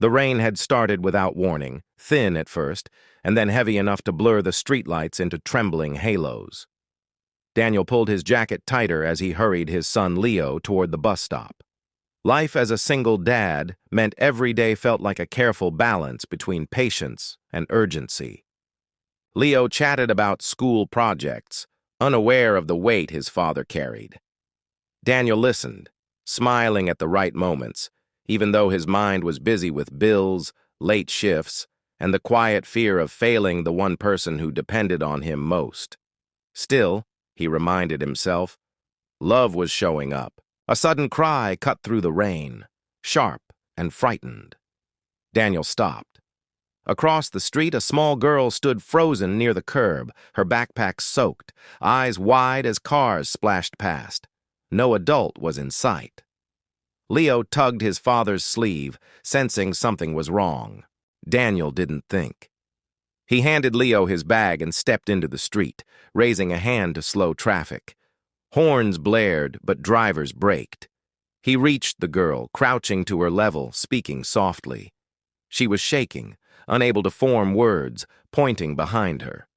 The rain had started without warning, thin at first, and then heavy enough to blur the streetlights into trembling halos. Daniel pulled his jacket tighter as he hurried his son Leo toward the bus stop. Life as a single dad meant every day felt like a careful balance between patience and urgency. Leo chatted about school projects, unaware of the weight his father carried. Daniel listened, smiling at the right moments, even though his mind was busy with bills, late shifts, and the quiet fear of failing the one person who depended on him most. Still, he reminded himself, love was showing up. A sudden cry cut through the rain, sharp and frightened. Daniel stopped. Across the street, a small girl stood frozen near the curb, her backpack soaked, eyes wide as cars splashed past. No adult was in sight. Leo tugged his father's sleeve, sensing something was wrong. Daniel didn't think. He handed Leo his bag and stepped into the street, raising a hand to slow traffic. Horns blared, but drivers braked. He reached the girl, crouching to her level, speaking softly. She was shaking, unable to form words, pointing behind her.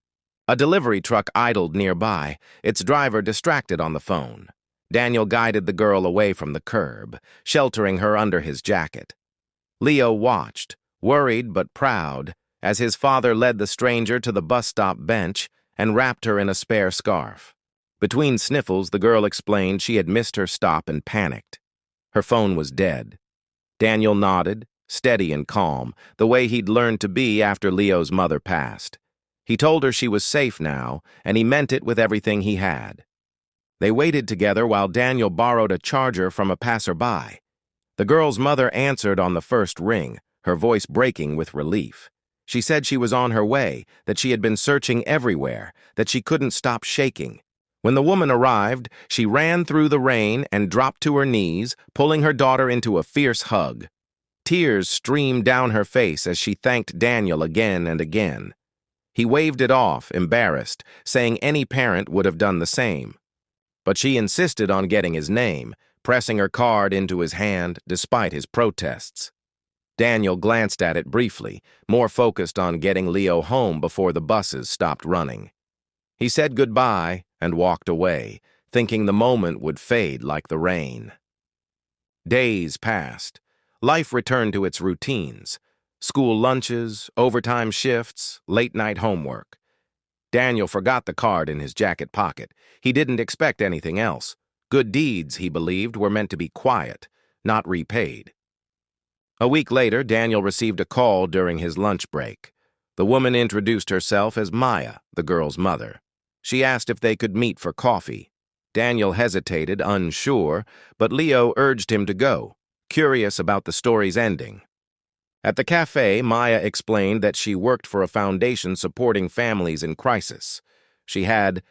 A delivery truck idled nearby, its driver distracted on the phone. Daniel guided the girl away from the curb, sheltering her under his jacket. Leo watched, worried but proud, as his father led the stranger to the bus stop bench and wrapped her in a spare scarf. Between sniffles, the girl explained she had missed her stop and panicked. Her phone was dead. Daniel nodded, steady and calm, the way he'd learned to be after Leo's mother passed. He told her she was safe now, and he meant it with everything he had. They waited together while Daniel borrowed a charger from a passerby. The girl's mother answered on the first ring, her voice breaking with relief. She said she was on her way, that she had been searching everywhere, that she couldn't stop shaking. When the woman arrived, she ran through the rain and dropped to her knees, pulling her daughter into a fierce hug. Tears streamed down her face as she thanked Daniel again and again. He waved it off, embarrassed, saying any parent would have done the same. But she insisted on getting his name, pressing her card into his hand despite his protests. Daniel glanced at it briefly, more focused on getting Leo home before the buses stopped running. He said goodbye and walked away, thinking the moment would fade like the rain. Days passed. Life returned to its routines. School lunches, overtime shifts, late-night homework. Daniel forgot the card in his jacket pocket. He didn't expect anything else. Good deeds, he believed, were meant to be quiet, not repaid. A week later, Daniel received a call during his lunch break. The woman introduced herself as Maya, the girl's mother. She asked if they could meet for coffee. Daniel hesitated, unsure, but Leo urged him to go, curious about the story's ending. At the cafe, Maya explained that she worked for a foundation supporting families in crisis. She had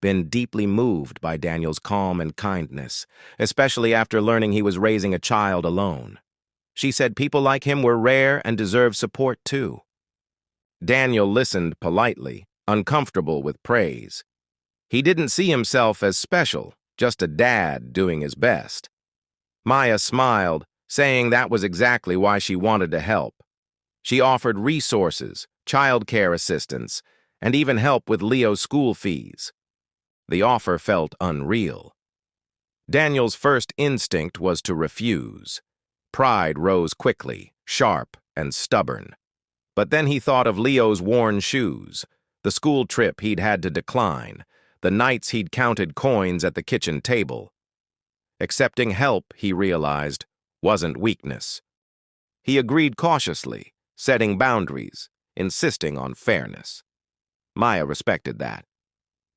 been deeply moved by Daniel's calm and kindness, especially after learning he was raising a child alone. She said people like him were rare and deserved support too. Daniel listened politely, uncomfortable with praise. He didn't see himself as special, just a dad doing his best. Maya smiled, saying that was exactly why she wanted to help. She offered resources, childcare assistance, and even help with Leo's school fees. The offer felt unreal. Daniel's first instinct was to refuse. Pride rose quickly, sharp and stubborn. But then he thought of Leo's worn shoes, the school trip he'd had to decline, the nights he'd counted coins at the kitchen table. Accepting help, he realized, wasn't weakness. He agreed cautiously, setting boundaries, insisting on fairness. Maya respected that.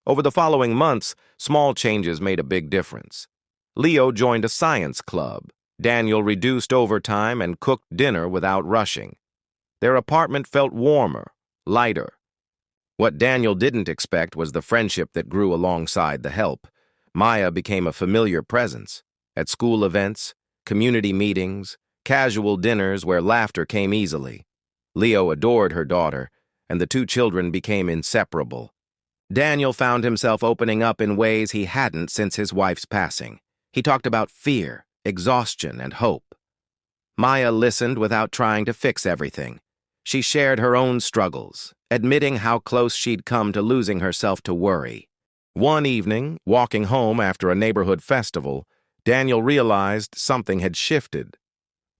Over the following months, small changes made a big difference. Leo joined a science club. Daniel reduced overtime and cooked dinner without rushing. Their apartment felt warmer, lighter. What Daniel didn't expect was the friendship that grew alongside the help. Maya became a familiar presence. At school events, community meetings, casual dinners where laughter came easily. Leo adored her daughter, and the two children became inseparable. Daniel found himself opening up in ways he hadn't since his wife's passing. He talked about fear, exhaustion, and hope. Maya listened without trying to fix everything. She shared her own struggles, admitting how close she'd come to losing herself to worry. One evening, walking home after a neighborhood festival, Daniel realized something had shifted.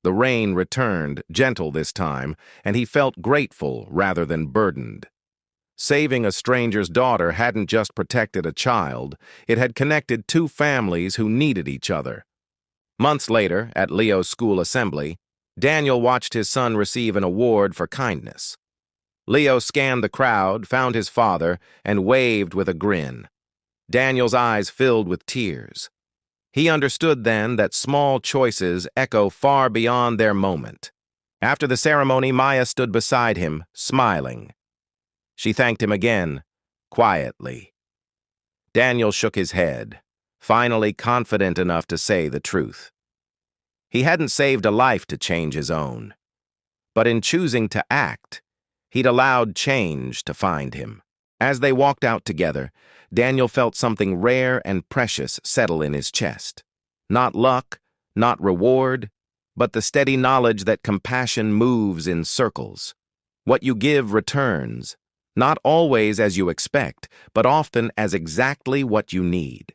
The rain returned, gentle this time, and he felt grateful rather than burdened. Saving a stranger's daughter hadn't just protected a child, it had connected two families who needed each other. Months later, at Leo's school assembly, Daniel watched his son receive an award for kindness. Leo scanned the crowd, found his father, and waved with a grin. Daniel's eyes filled with tears. He understood then that small choices echo far beyond their moment. After the ceremony, Maya stood beside him, smiling. She thanked him again, quietly. Daniel shook his head, finally confident enough to say the truth. He hadn't saved a life to change his own, but in choosing to act, he'd allowed change to find him. As they walked out together, Daniel felt something rare and precious settle in his chest. Not luck, not reward, but the steady knowledge that compassion moves in circles. What you give returns, not always as you expect, but often as exactly what you need.